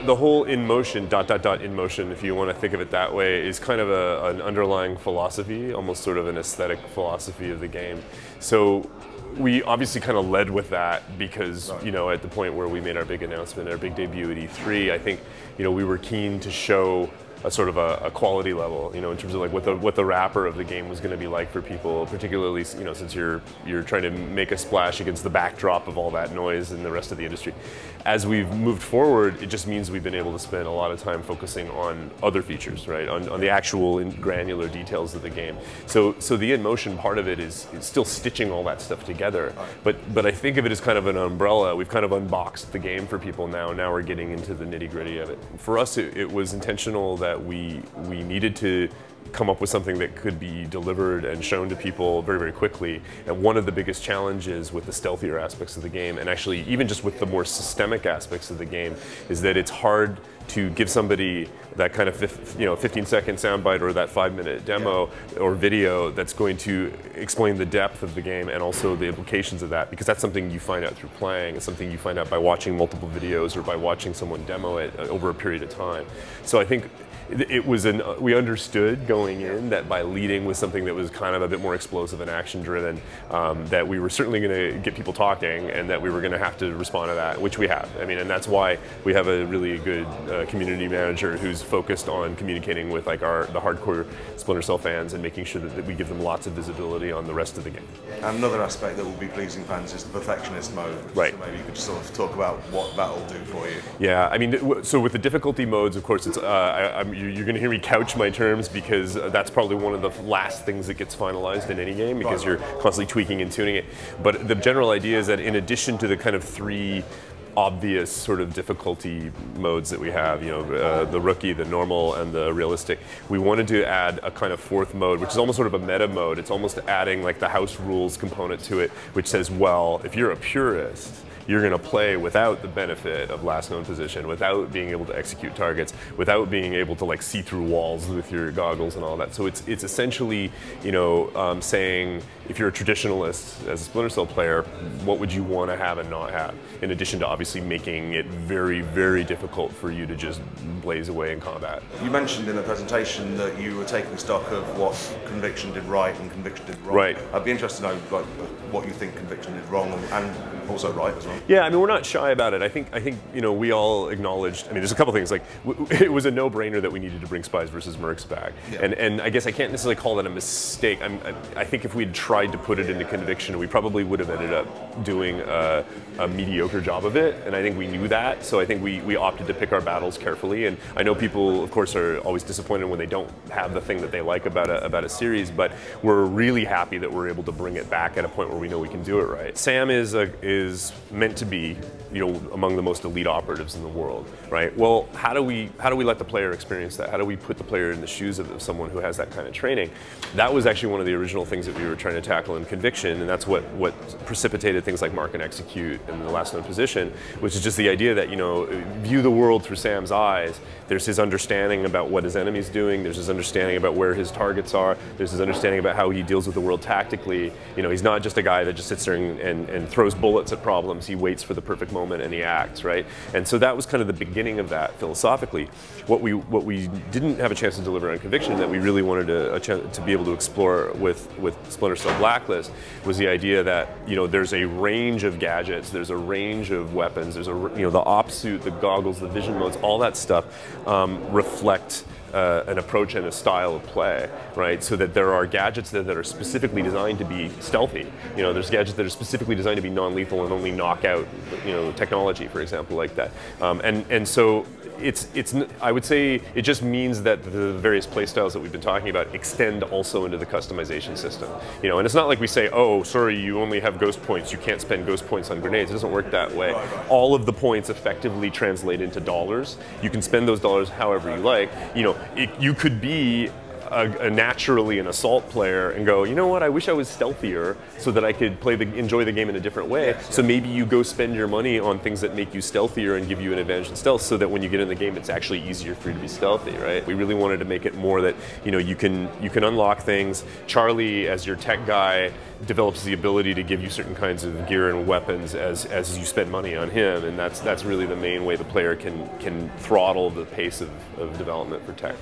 the whole in motion, in motion, if you want to think of it that way, is kind of an underlying philosophy, almost sort of an aesthetic philosophy of the game. So we obviously kind of led with that because, you know, at the point where we made our big announcement, our big debut at E3, I think, you know, we were keen to show a sort of a quality level, you know, in terms of like what the wrapper of the game was going to be like for people, particularly, you know, since you're trying to make a splash against the backdrop of all that noise and the rest of the industry. As we've moved forward, it just means we've been able to spend a lot of time focusing on other features, right, on the actual granular details of the game. So the in motion part of it is still stitching all that stuff together, but I think of it as kind of an umbrella. We've kind of unboxed the game for people now. Now we're getting into the nitty gritty of it. For us, it was intentional that we needed to come up with something that could be delivered and shown to people very, very quickly. And one of the biggest challenges with the stealthier aspects of the game, and actually even just with the more systemic aspects of the game, is that it's hard to give somebody that kind of 15-second soundbite or that 5-minute demo or video that's going to explain the depth of the game and also the implications of that, because that's something you find out through playing. It's something you find out by watching multiple videos or by watching someone demo it over a period of time. So I think it was we understood going in that by leading with something that was kind of a bit more explosive and action driven, that we were certainly going to get people talking and that we were going to have to respond to that, which we have. I mean, and that's why we have a really good community manager who's focused on communicating with like the hardcore Splinter Cell fans and making sure that we give them lots of visibility on the rest of the game. And another aspect that will be pleasing fans is the perfectionist mode. Right. So maybe you could just sort of talk about what that will do for you. Yeah, I mean, so with the difficulty modes, of course, it's you're going to hear me couch my terms because that's probably one of the last things that gets finalized in any game because you're constantly tweaking and tuning it. But the general idea is that in addition to the kind of 3 obvious sort of difficulty modes that we have, you know, the rookie, the normal, and the realistic, we wanted to add a kind of 4th mode, which is almost sort of a meta mode. It's almost adding like the house rules component to it, which says, well, if you're a purist, you're going to play without the benefit of last known position, without being able to execute targets, without being able to like see through walls with your goggles and all that. So it's essentially, you know, saying if you're a traditionalist as a Splinter Cell player, what would you want to have and not have? In addition to obviously making it very, very difficult for you to just blaze away in combat. You mentioned in the presentation that you were taking stock of what Conviction did right and Conviction did wrong. Right. I'd be interested to know like what you think Conviction did wrong and also right as well. Yeah, I mean, we're not shy about it. I think you know, we all acknowledged, I mean, there's a couple things, like, it was a no-brainer that we needed to bring Spies versus Mercs back. Yeah. And I guess I can't necessarily call that a mistake. I think if we'd tried to put it into Conviction, we probably would have ended up doing a mediocre job of it, and I think we knew that, so I think we opted to pick our battles carefully, and I know people, of course, are always disappointed when they don't have the thing that they like about a series, but we're really happy that we're able to bring it back at a point where we know we can do it right. Sam is meant to be, you know, among the most elite operatives in the world, right? Well, how do we let the player experience that? How do we put the player in the shoes of someone who has that kind of training? That was actually one of the original things that we were trying to tackle in Conviction, and that's what precipitated things like Mark and Execute and the last known position, which is just the idea that, you know, view the world through Sam's eyes. There's his understanding about what his enemy's doing, there's his understanding about where his targets are, there's his understanding about how he deals with the world tactically. You know, he's not just a guy that just sits there and throws bullets at problems. He waits for the perfect moment and he acts, right? And so that was kind of the beginning of that philosophically. What we didn't have a chance to deliver on Conviction that we really wanted to be able to explore with Splinter Cell Blacklist was the idea that, you know, there's a range of gadgets, there's a range of weapons, there's the op suit, the goggles, the vision modes, all that stuff reflect an approach and a style of play, right? So that there are gadgets that are specifically designed to be stealthy. You know, there's gadgets that are specifically designed to be non-lethal and only knock out, you know, technology, for example, like that. And so I would say it just means that the various playstyles that we've been talking about extend also into the customization system. You know, and it's not like we say, oh, sorry, you only have ghost points, you can't spend ghost points on grenades. It doesn't work that way. All of the points effectively translate into dollars. You can spend those dollars however you like. You know, you could be naturally an assault player and go, you know what, I wish I was stealthier so that I could enjoy the game in a different way. So maybe you go spend your money on things that make you stealthier and give you an advantage in stealth, so that when you get in the game, it's actually easier for you to be stealthy, right? We really wanted to make it more that, you know, you can unlock things. Charlie, as your tech guy, develops the ability to give you certain kinds of gear and weapons as you spend money on him, and that's really the main way the player can throttle the pace of development for tech.